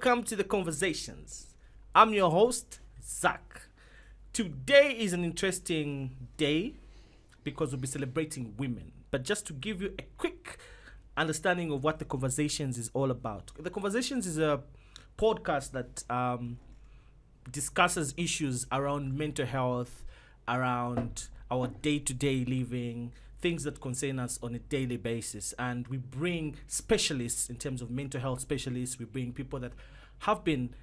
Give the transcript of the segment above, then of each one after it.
Welcome to the Conversations. I'm your host, Zach. Today is an interesting day because we'll be celebrating women. But just to give you a quick understanding of what the Conversations is all about. The Conversations is a podcast that discusses issues around mental health, around our day-to-day living, things that concern us on a daily basis. And we bring specialists in terms of mental health specialists. We bring people that have been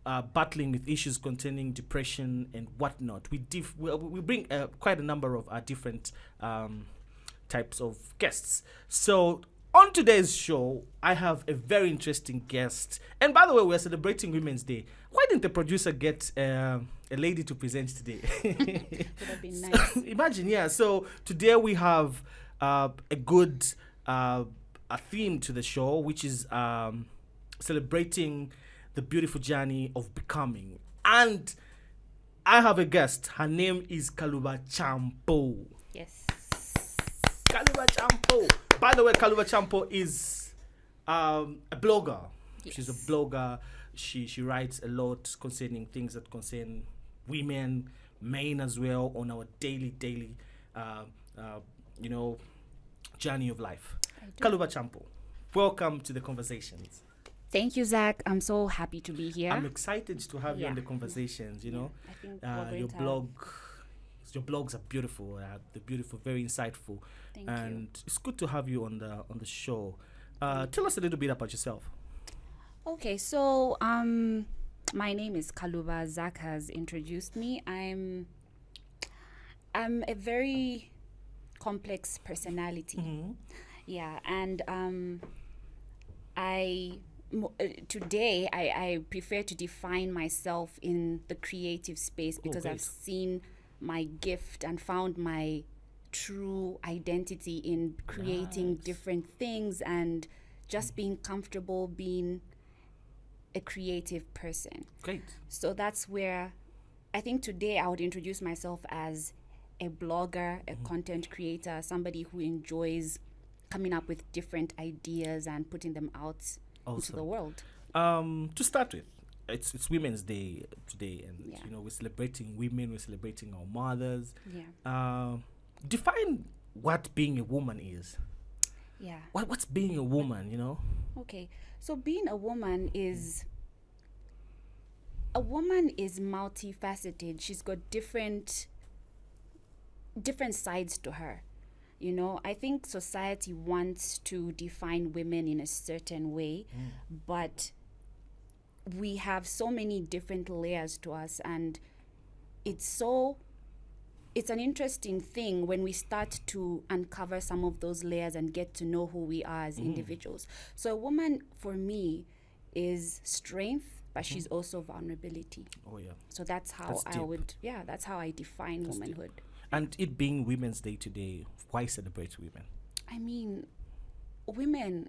battling with issues containing depression and whatnot. We bring quite a number of different types of guests. So on today's show, I have a very interesting guest. And by the way, we're celebrating Women's Day. Why didn't the producer get a lady to present today? Would have been nice. Imagine, yeah. So today we have a good a theme to the show, which is celebrating the beautiful journey of becoming. And I have a guest. Her name is Kaluba Champo. Yes. Kaluba Champo. By the way, Kaluba Champo is a blogger. Yes. She's a blogger. She writes a lot concerning things that concern women, men as well, on our daily journey of life. Kaluba Champo, welcome to the Conversations. Thank you, Zach. I'm so happy to be here. I'm excited to have you on Yeah. the Conversations. You know, I think we're going your to your blogs are beautiful. They're beautiful, very insightful, Thank and it's good to have you on the show. Tell us a little bit about yourself. Okay, so my name is Kaluba. Zach has introduced me. I'm a very complex personality. Mm-hmm. Yeah, and today I prefer to define myself in the creative space because great. I've seen my gift and found my true identity in creating Nice. different things and just being comfortable being a creative person. Great. So that's where I think today I would introduce myself as a blogger, a content creator, somebody who enjoys coming up with different ideas and putting them out into the Awesome. world. To start with, it's Women's Day today, and Yeah. we're celebrating women. We're celebrating our mothers. Yeah. Define what being a woman is. Yeah. What's being a woman? You know. Okay. So being a woman is multifaceted. She's got different sides to her. You know, I think society wants to define women in a certain way, but we have so many different layers to us, and it's an interesting thing when we start to uncover some of those layers and get to know who we are as individuals. So a woman for me is strength, but she's also vulnerability. Oh yeah. So that's how That's deep. that's how I define That's deep. womanhood. And it being Women's Day today, why celebrate women? I mean, women,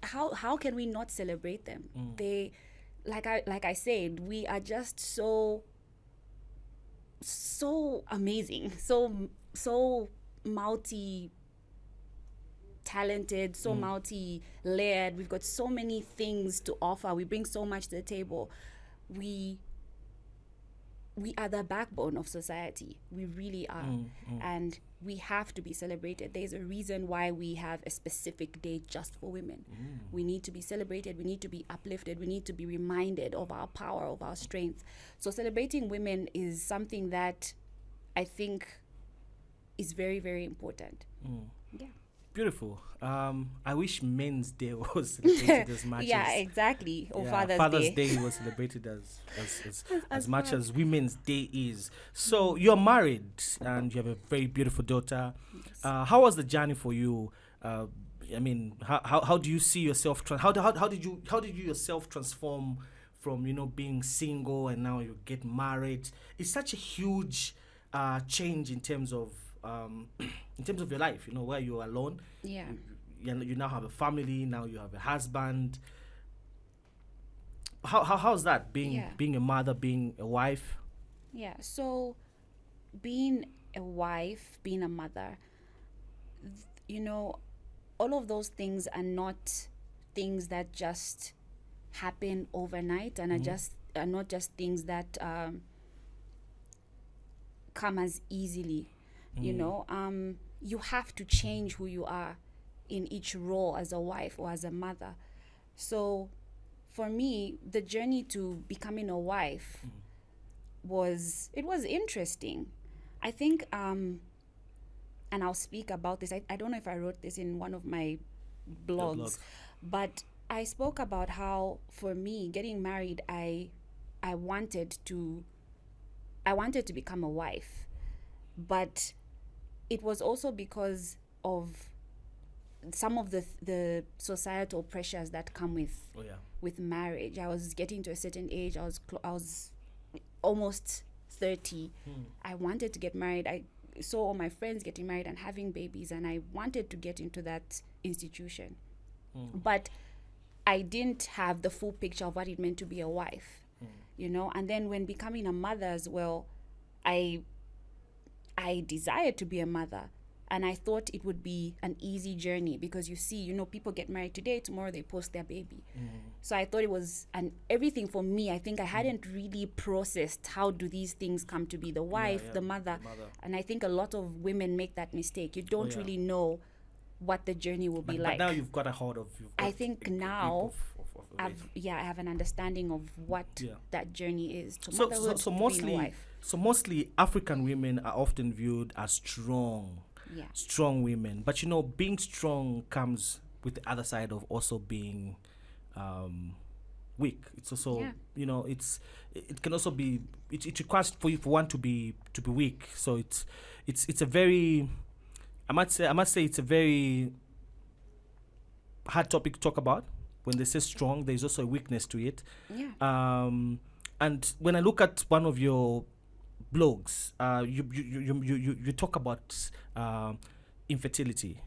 how can we not celebrate them? They, like I said, we are just so amazing, so multi talented, so multi-layered. We've got so many things to offer. We bring so much to the table. We are the backbone of society. We really are. And we have to be celebrated. There's a reason why we have a specific day just for women. We need to be celebrated. We need to be uplifted. We need to be reminded of our power, of our strength. So celebrating women is something that I think is very, very important. Yeah. Beautiful. I wish Men's Day was celebrated as much Yeah, as exactly. Or Father's Father's Day was celebrated as much as Women's Day is. So you're married and you have a very beautiful daughter. Yes. How was the journey for you? I mean, how do you see yourself? How did you yourself transform from being single and now you get married? It's such a huge change in terms of your life. Where you're alone. Yeah. You now have a family. Now you have a husband. How's that being a mother, being a wife? Yeah, so being a wife, being a mother, all of those things are not things that just happen overnight and are not just things that come as easily. You know, you have to change who you are in each role as a wife or as a mother. So for me, the journey to becoming a wife was interesting. I think and I'll speak about this. I don't know if I wrote this in one of my blogs, but I spoke about how for me getting married, I wanted to become a wife, but it was also because of some of the societal pressures that come with marriage. I was getting to a certain age. I was almost 30. I wanted to get married. I saw all my friends getting married and having babies, and I wanted to get into that institution. But I didn't have the full picture of what it meant to be a wife, you know. And then when becoming a mother as well, I desired to be a mother, and I thought it would be an easy journey because you see, you know, people get married today, tomorrow they post their baby. So I thought it was everything for me. I think I hadn't really processed how do these things come to be, the wife, the mother. And I think a lot of women make that mistake. You don't really know what the journey will be like. But now you've got a hold of. I think now I have an understanding of what that journey is to motherhood, to being a wife. So mostly African women are often viewed as strong women. But you know, being strong comes with the other side of also being weak. It's also you know, it can also be it requires for one to be weak. So it's a very I must say it's a very hard topic to talk about. When they say strong, there's also a weakness to it. And when I look at one of your blogs, you talk about infertility.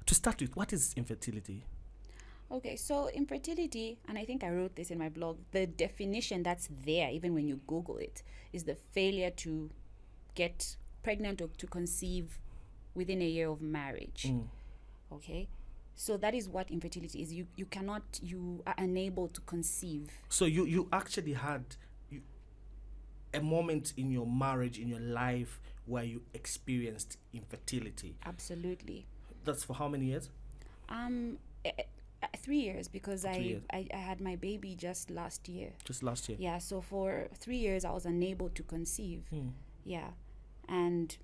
To start with, what is infertility? Okay, so infertility, and I think I wrote this in my blog, the definition that's there, even when you Google it, is the failure to get pregnant or to conceive within a year of marriage. Okay, so that is what infertility is. You are unable to conceive. So you actually had a moment in your marriage, in your life, where you experienced infertility. Absolutely. That's for how many years? 3 years, because I had my baby just last year. Yeah, so for 3 years I was unable to conceive. Yeah, and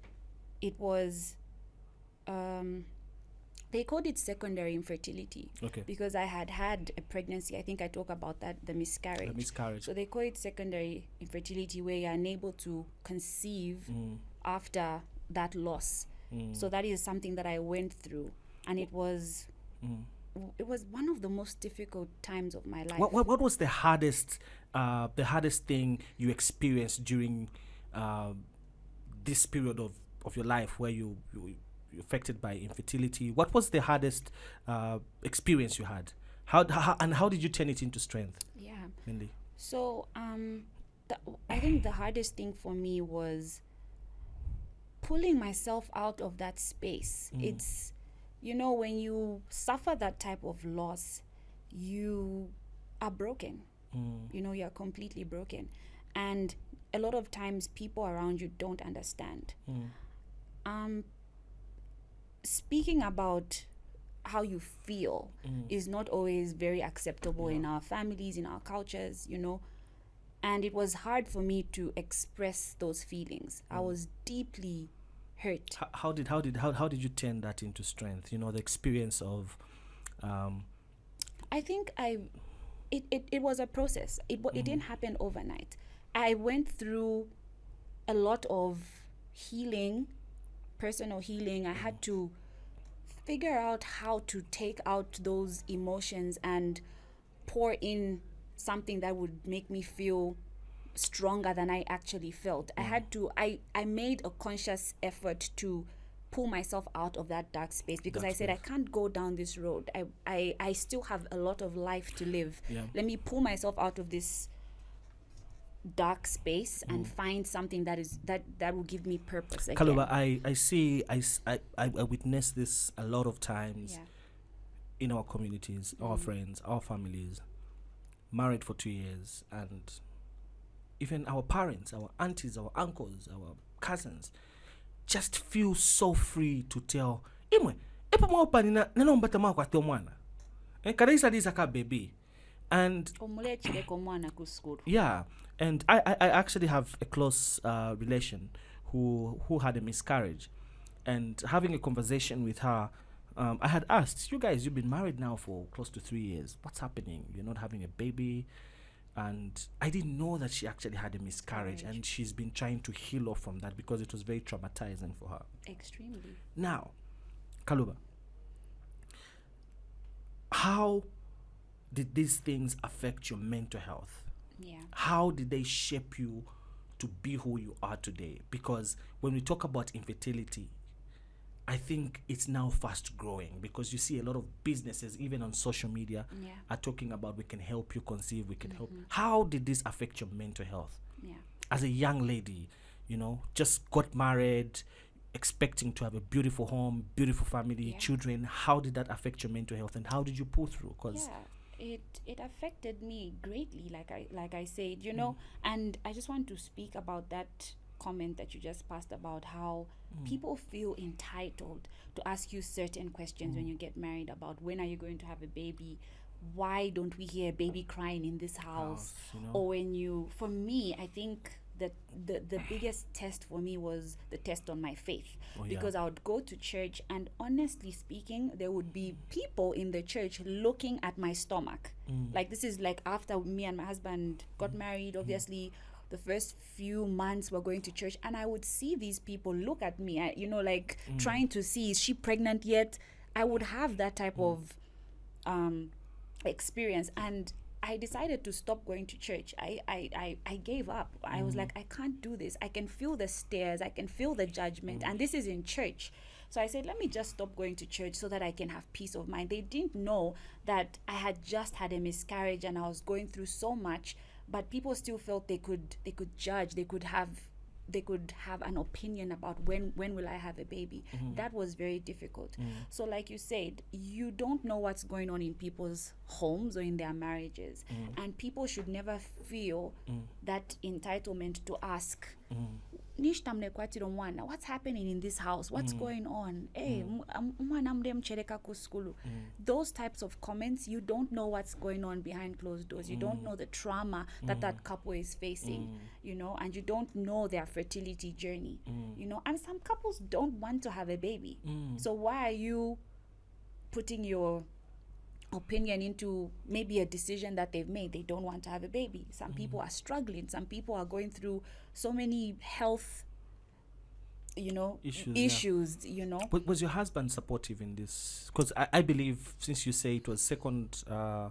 it was they called it secondary infertility. Because I had a pregnancy. I think I talk about that, the miscarriage. So they call it secondary infertility, where you're unable to conceive after that loss. So that is something that I went through, and it was one of the most difficult times of my life. What was the hardest thing you experienced during this period of your life where you affected by infertility? What was the hardest experience you had? How did you turn it into strength? Mainly. So I think the hardest thing for me was pulling myself out of that space. It's, you know, when you suffer that type of loss, you are broken. You know, you're completely broken, and a lot of times people around you don't understand. Speaking about how you feel is not always very acceptable in our families, in our cultures, you know. And it was hard for me to express those feelings. I was deeply hurt. How did you turn that into strength? You know, the experience of. I think it was a process. It didn't happen overnight. I went through a lot of healing, personal healing. I had to figure out how to take out those emotions and pour in something that would make me feel stronger than I actually felt. I made a conscious effort to pull myself out of that dark space, because I said, I can't go down this road. I still have a lot of life to live. Let me pull myself out of this dark space and find something that will give me purpose again. Kaluba, I witness this a lot of times in our communities, our friends, our families. married for 2 years, and even our parents, our aunties, our uncles, our cousins just feel so free to tell imwe epa mwaopa nina mbata mwa kwa teo mwana kadaisa disa ka baby. And yeah, and I actually have a close relation who had a miscarriage, and having a conversation with her, I had asked, you guys, you've been married now for close to 3 years, what's happening? You're not having a baby. And I didn't know that she actually had a miscarriage, and she's been trying to heal off from that because it was very traumatizing for her. Extremely. Now, Kaluba, how did these things affect your mental health? Yeah. How did they shape you to be who you are today? Because when we talk about infertility, I think it's now fast growing, because you see a lot of businesses, even on social media, are talking about, we can help you conceive, we can help. How did this affect your mental health? Yeah. As a young lady, just got married, expecting to have a beautiful home, beautiful family, children. How did that affect your mental health, and how did you pull through? Because it affected me greatly, like I said, and I just want to speak about that comment that you just passed about how people feel entitled to ask you certain questions when you get married about when are you going to have a baby, why don't we hear a baby crying in this house, or when you, for me, I think that the biggest test for me was the test on my faith, because I would go to church, and honestly speaking, there would be people in the church looking at my stomach. Like, this is like after me and my husband got married, obviously the first few months we're going to church, and I would see these people look at me, trying to see, is she pregnant yet? I would have that type of experience, and I decided to stop going to church. I gave up. I was like, I can't do this. I can feel the stares, I can feel the judgment, and this is in church. So I said, let me just stop going to church so that I can have peace of mind. They didn't know that I had just had a miscarriage and I was going through so much, but people still felt they could judge, they could have an opinion about when will I have a baby. That was very difficult. So like you said, you don't know what's going on in people's homes or in their marriages, and people should never feel that entitlement to ask, what's happening in this house, what's going on, those types of comments. You don't know what's going on behind closed doors. You don't know the trauma that couple is facing, and you don't know their fertility journey, and some couples don't want to have a baby. So why are you putting your opinion into maybe a decision that they've made? They don't want to have a baby. Some people are struggling. Some people are going through so many health issues. But was your husband supportive in this? Because I believe, since you say it was secondary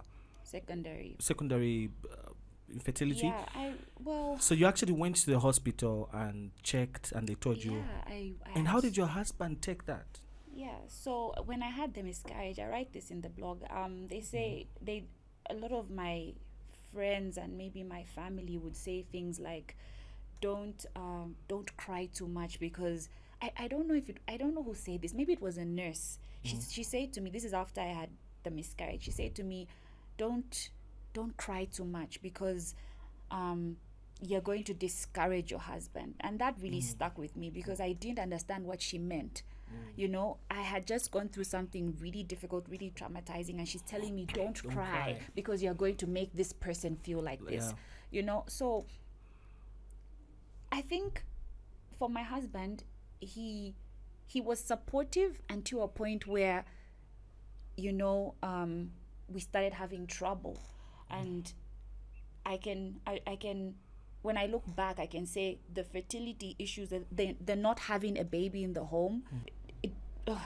infertility. So you actually went to the hospital and checked, and they told you. And how did your husband take that? Yeah, so when I had the miscarriage, I write this in the blog. They say a lot of my friends and maybe my family would say things like, don't cry too much, because I don't know I don't know who said this. Maybe it was a nurse. She said to me, this is after I had the miscarriage. She said to me, don't cry too much, because you're going to discourage your husband. And that really stuck with me, because I didn't understand what she meant. I had just gone through something really difficult, really traumatizing, and she's telling me, don't cry because you're going to make this person feel like this. So I think for my husband, he was supportive until a point where we started having trouble. And I can when I look back, I can say the fertility issues, the not having a baby in the home,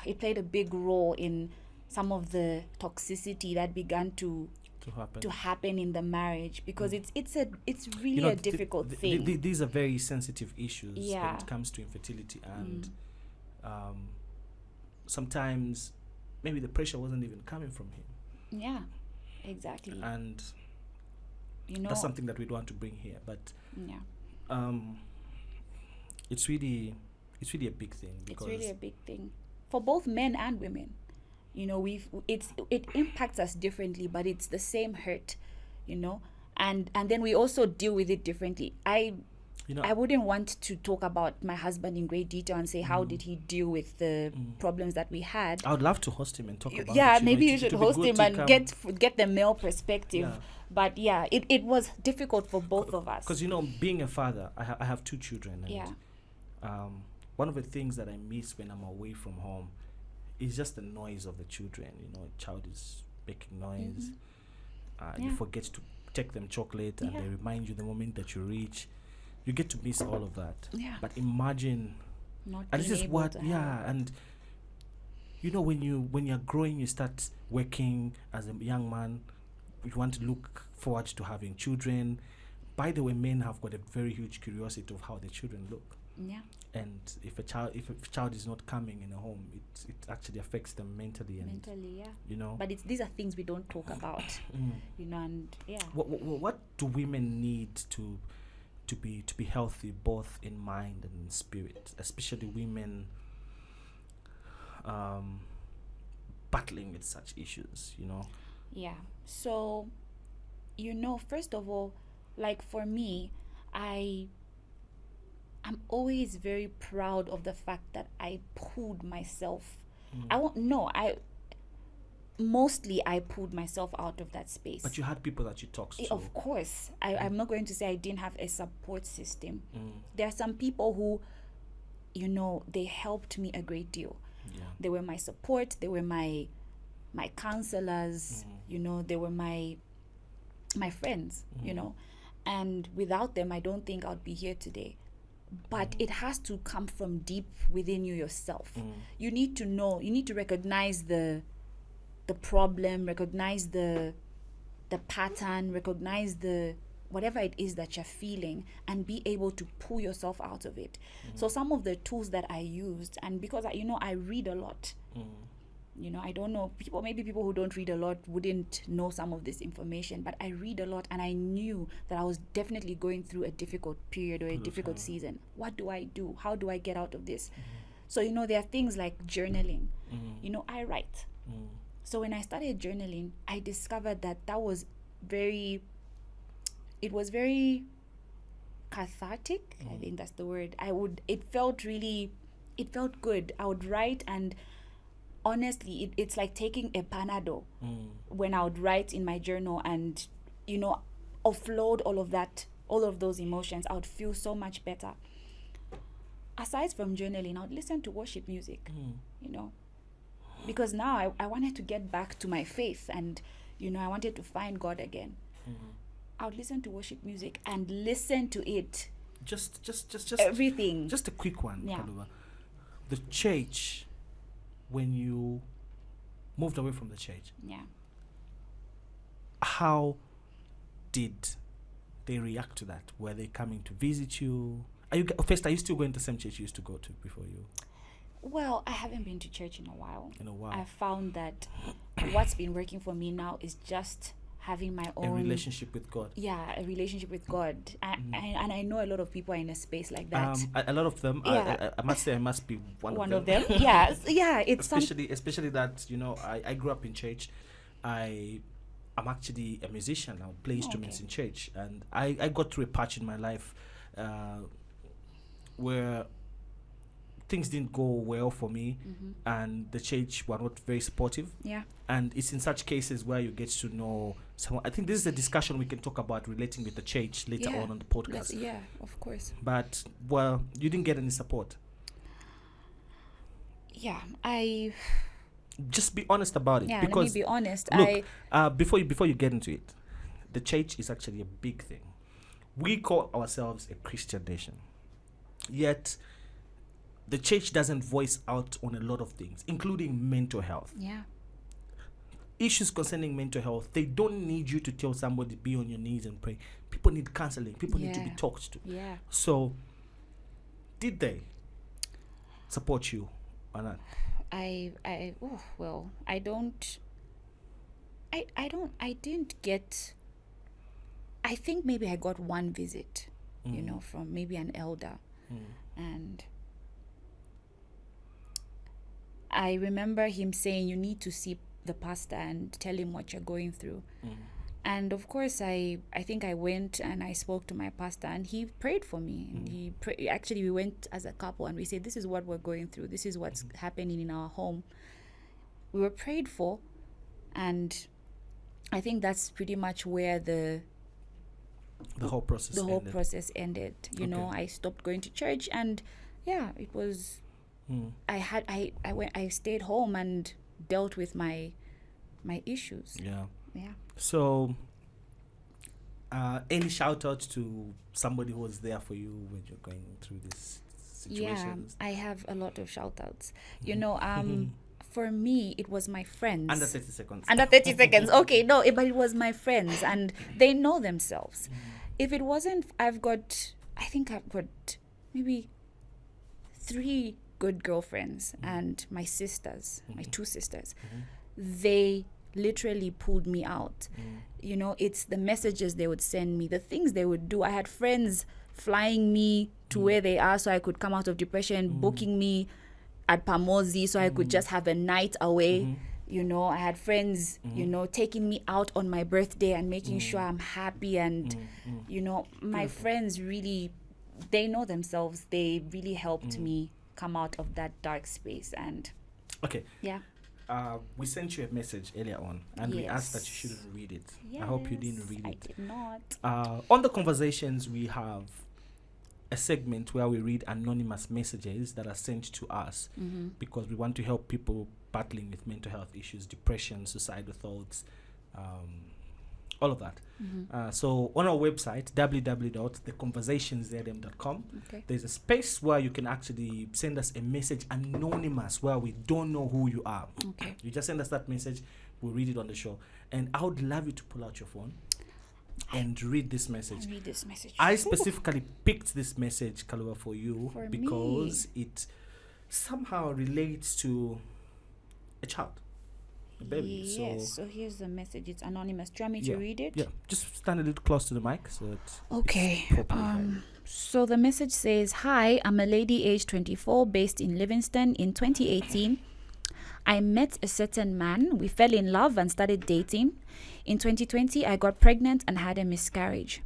it played a big role in some of the toxicity that began to happen in the marriage, because it's really a difficult thing. These are very sensitive issues when it comes to infertility, and sometimes maybe the pressure wasn't even coming from him. Yeah, exactly. And that's something that we'd want to bring here, but it's really a big thing, because it's really a big thing for both men and women. It impacts us differently, but it's the same hurt. you know, and then we also deal with it differently. I wouldn't want to talk about my husband in great detail and say how did he deal with the problems that we had. I would love to host him and talk about it. Yeah, maybe you should host him and get the male perspective. Yeah. But yeah, it was difficult for both of us. Because, being a father, I have 2 children. And, one of the things that I miss when I'm away from home is just the noise of the children. A child is making noise. You forget to take them chocolate, and they remind you the moment that you reach. You get to miss all of that. Yeah. But imagine, Not and this being is able what, to and when you're growing, you start working as a young man. You want to look forward to having children. By the way, men have got a very huge curiosity of how their children look. Yeah. And if a child is not coming in a home, it actually affects them mentally. But these are things we don't talk about. And What do women need to be healthy, both in mind and in spirit, especially women battling with such issues? Yeah. So, first of all, like for me, I'm always very proud of the fact that I pulled myself. I pulled myself out of that space. But you had people that you talked to. Of course. I'm not going to say I didn't have a support system. There are some people who, they helped me a great deal. Yeah. They were my support. They were my counselors. They were my friends. And without them, I don't think I'd be here today. But it has to come from deep within you yourself. You need to know. You need to recognize the problem, recognize the pattern, recognize the whatever it is that you're feeling, and be able to pull yourself out of it. So some of the tools that I used, and because I read a lot. I don't know, people who don't read a lot wouldn't know some of this information, but I read a lot, and I knew that I was definitely going through a difficult period or a difficult season. What do I do? How do I get out of this? So, there are things like journaling. I write. So when I started journaling, I discovered that was very cathartic. I think that's the word. It felt good. I would write, and honestly, it's like taking a Panadol when I would write in my journal and, offload all of those emotions. I would feel so much better. Aside from journaling, I would listen to worship music, because now I wanted to get back to my faith, and, I wanted to find God again. I would listen to worship music and listen to it. Just everything. Just a quick one, Yeah. Kaluba. The church, when you moved away from the church, how did they react to that? Were they coming to visit you? Are you still going to the same church you used to go to before you? Well, I haven't been to church in a while. I I found that what's been working for me now is just having my own... A relationship with God. Yeah, a relationship with God. And I know a lot of people are in a space like that. A lot of them. Yeah. I must say I must be one of them. Yes. Yeah. It's especially that, I grew up in church. I'm actually a musician. I would play instruments in church. And I got through a patch in my life where things didn't go well for me, and the church were not very supportive. Yeah. And it's in such cases where you get to know someone. I think this is a discussion we can talk about relating with the church later on the podcast. Yeah, of course. But, well, you didn't get any support. Yeah, just be honest about it. Yeah, because let me be honest. Look, before you get into it, the church is actually a big thing. We call ourselves a Christian nation, yet the church doesn't voice out on a lot of things, including mental health. Yeah. Issues concerning mental health, they don't need you to tell somebody be on your knees and pray. People need counseling. People need to be talked to. Yeah. So, did they support you or not? I didn't get... I think maybe I got one visit, from maybe an elder. And I remember him saying, you need to see the pastor and tell him what you're going through. And of course, I think I went and I spoke to my pastor, and he prayed for me. And actually, we went as a couple, and we said, "This is what we're going through. This is what's happening in our home." We were prayed for, and I think that's pretty much where the whole process ended. process ended. You know, I stopped going to church, and yeah, it was. I stayed home and dealt with my issues. Yeah. Yeah. So, any shout out to somebody who was there for you when you're going through this situation? Yeah, I have a lot of shout outs. You know, for me, it was my friends. Under 30 seconds. Under 30 seconds. Okay, no, but it was my friends, and they know themselves. If it wasn't, I think I've got maybe 3 good girlfriends and my sisters, my 2 sisters. They literally pulled me out. You know, it's the messages they would send me, the things they would do. I had friends flying me to where they are so I could come out of depression, booking me at Pamozi so I could just have a night away. You know, I had friends, you know, taking me out on my birthday and making sure I'm happy. And, you know, my friends really, they know themselves. They really helped me come out of that dark space. And okay. Yeah. We sent you a message earlier on, and we asked that you shouldn't read it. Yes, I hope you didn't read it. I did not. On the conversations, we have a segment where we read anonymous messages that are sent to us because we want to help people battling with mental health issues, depression, suicidal thoughts, all of that. So on our website, www.theconversationszdm.com, there's a space where you can actually send us a message anonymous where we don't know who you are. You just send us that message, we'll read it on the show. And I would love you to pull out your phone and read this message. I specifically picked this message, Kaluba, for you because it somehow relates to a child. A baby. Yes, so here's the message. It's anonymous. Do you want me to read it? Yeah, just stand a little close to the mic. So okay. So the message says, "Hi, I'm a lady aged 24 based in Livingston. In 2018, I met a certain man. We fell in love and started dating. In 2020, I got pregnant and had a miscarriage.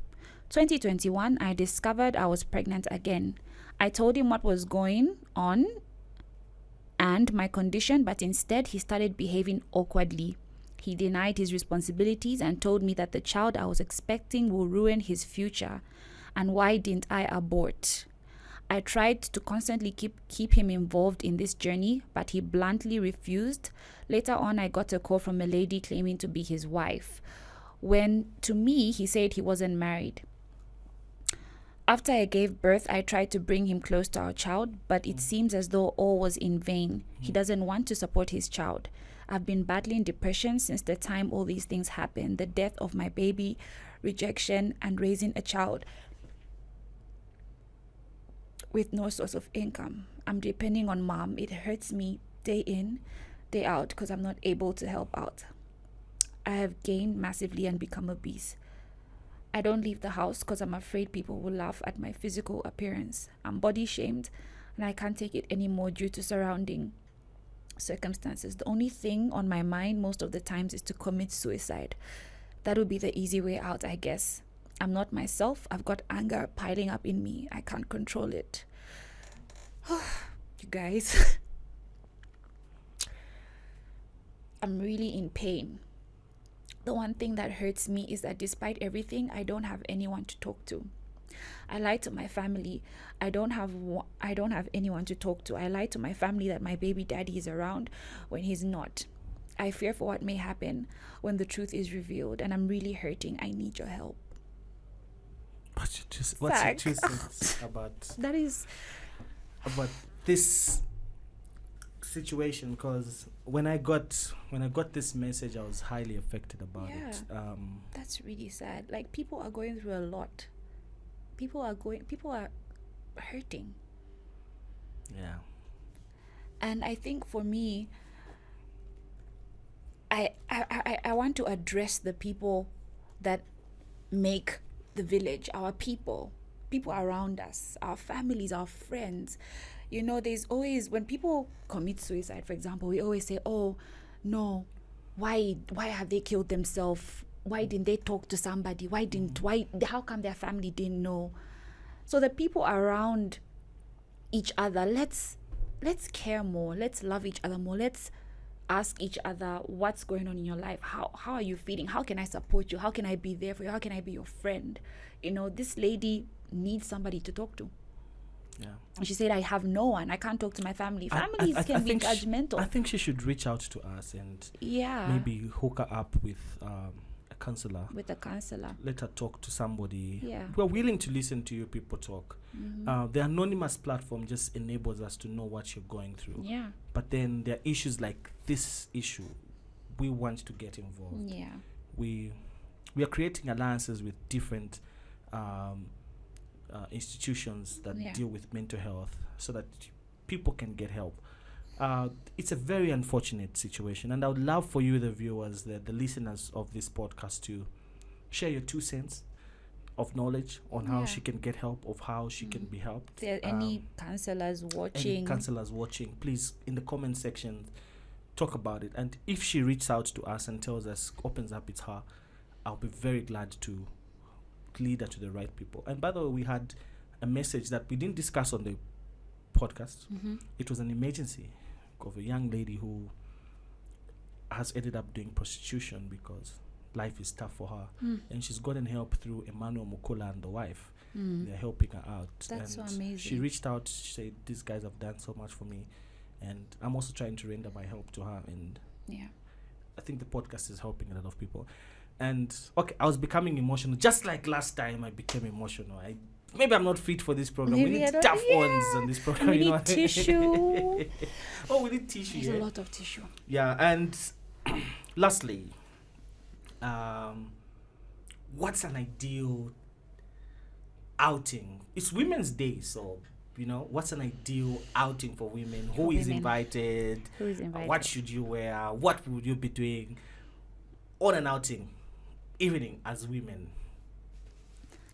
2021, I discovered I was pregnant again. I told him what was going on and my condition, but instead he started behaving awkwardly. He denied his responsibilities and told me that the child I was expecting will ruin his future. And why didn't I abort? I tried to constantly keep him involved in this journey, but he bluntly refused. Later on, I got a call from a lady claiming to be his wife, when to me, he said he wasn't married. After I gave birth, I tried to bring him close to our child, but it seems as though all was in vain. He doesn't want to support his child. I've been battling depression since the time all these things happened. The death of my baby, rejection, and raising a child with no source of income. I'm depending on mom. It hurts me day in, day out because I'm not able to help out. I have gained massively and become obese. I don't leave the house because I'm afraid people will laugh at my physical appearance. I'm body shamed and I can't take it anymore due to surrounding circumstances. The only thing on my mind most of the times is to commit suicide. That would be the easy way out, I guess. I'm not myself. I've got anger piling up in me. I can't control it. You guys, I'm really in pain. The one thing that hurts me is that despite everything, I don't have anyone to talk to. I lied to my family. I don't have anyone to talk to. I lied to my family that my baby daddy is around when he's not. I fear for what may happen when the truth is revealed, and I'm really hurting. I need your help. What's your 2 cents about that is about this situation? Because when I got this message, I was highly affected about it. That's really sad. Like, people are going through a lot. People are hurting. Yeah. And I think for me, I want to address the people that make the village, our people around us, our families, our friends. You know, there's always, when people commit suicide, for example, we always say, oh no, why have they killed themselves? why didn't they talk to somebody? How come their family didn't know? So the people around each other, let's care more. Let's love each other more. Let's ask each other what's going on in your life. How are you feeling? How can I support you? How can I be there for you? How can I be your friend? This lady needs somebody to talk to. Yeah. And she said, I have no one. I can't talk to my family. Families can be judgmental. I think she should reach out to us and maybe hook her up with a counselor. With a counselor. Let her talk to somebody. Yeah. We're willing to listen to you people talk. The anonymous platform just enables us to know what you're going through. Yeah. But then there are issues like this issue. We want to get involved. Yeah. We are creating alliances with different institutions that deal with mental health so that people can get help. It's a very unfortunate situation, and I would love for you, the viewers, the listeners of this podcast, to share your 2 cents of knowledge on how she can get help, of how she can be helped. If there are any counselors watching, please, in the comment section, talk about it. And if she reaches out to us and tells us, opens up it's her, I'll be very glad to lead her to the right people. And by the way, we had a message that we didn't discuss on the podcast. It was an emergency of a young lady who has ended up doing prostitution because life is tough for her, and she's gotten help through Emmanuel Mukula and the wife. They're helping her out. That's and so amazing. She reached out, she said, these guys have done so much for me, and I'm also trying to render my help to her. And I think the podcast is helping a lot of people. And I was becoming emotional, just like last time I became emotional. Maybe I'm not fit for this program. Maybe we need tough ones on this program. We need tissue. Oh, we need tissue. There's a lot of tissue. Yeah, and lastly, what's an ideal outing? It's Women's Day, so what's an ideal outing for women? Who is invited? Who is invited? What should you wear? What would you be doing on an outing evening as women?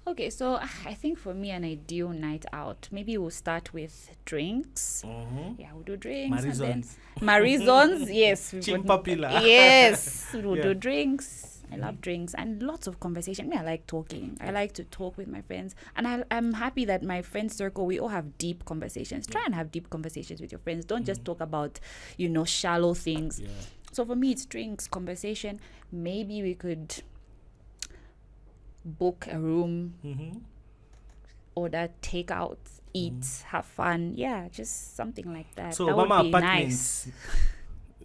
Okay, so I think for me, an ideal night out, maybe we'll start with drinks. Yeah, we'll do drinks. Marizons, yes. Chimpapila. Yes, we'll do drinks. I love drinks and lots of conversation. I like talking. I like to talk with my friends. And I'm happy that my friend circle, we all have deep conversations. Try and have deep conversations with your friends. Don't just talk about, shallow things. Yeah. So for me, it's drinks, conversation. Maybe we could book a room, order takeout, eat, have fun. Yeah, just something like that. So that would Mama be Apartments. Nice.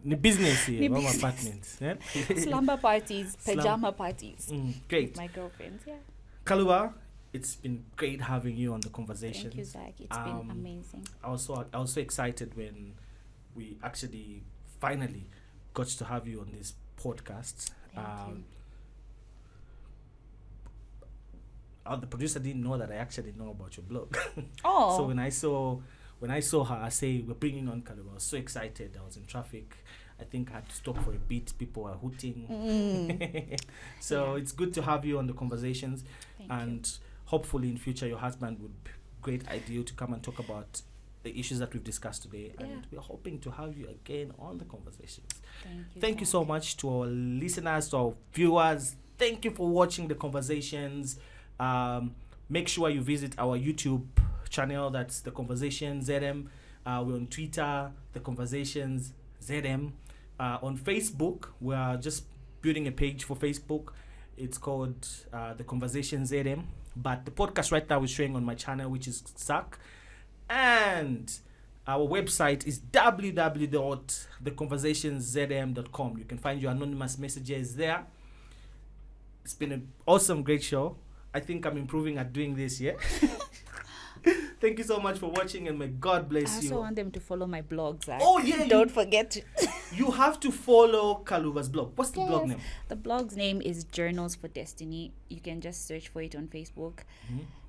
The business here, The Mama business. Apartments. Yeah? Slumber parties, pajama parties. Great. With my girlfriends, yeah. Kaluba, it's been great having you on the conversation. Thank you, Zach. It's been amazing. I was so excited when we actually finally got to have you on this podcast. Thank you. The producer didn't know that I actually know about your blog. Oh. So when I saw her, I say, we're bringing on Kaluba. I was so excited. I was in traffic. I think I had to stop for a bit. People were hooting. So it's good to have you on the conversations. Thank you. Hopefully in future your husband would be a great idea to come and talk about the issues that we've discussed today. Yeah. And we're hoping to have you again on the conversations. Thank you So much to our listeners, to our viewers. Thank you for watching the conversations. Make sure you visit our YouTube channel. That's The Conversations ZM. We're on Twitter, The Conversations ZM. On Facebook, we are just building a page for Facebook. It's called The Conversations ZM. But the podcast right now is showing on my channel, which is Zach. And our website is www.theconversationszm.com. You can find your anonymous messages there. It's been an awesome, great show. I think I'm improving at doing this, yeah? Thank you so much for watching, and may God bless you. I also want them to follow my blog, Zach. Oh, yeah. Don't forget to. You have to follow Kaluba's blog. What's the blog name? The blog's name is Journals for Destiny. You can just search for it on Facebook.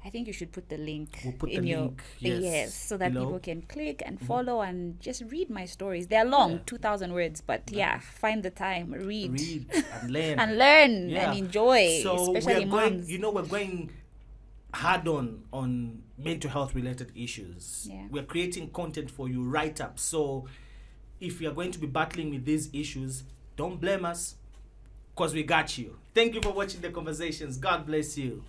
I think you should put the link in your link, yes, so that below. People can click and follow and just read my stories. They're long, 2,000 words, but find the time, read and learn and enjoy. So especially moms. we're going hard on mental health related issues. Yeah. We're creating content for you right up. So if you're going to be battling with these issues, don't blame us. because we got you. Thank you for watching the conversations. God bless you.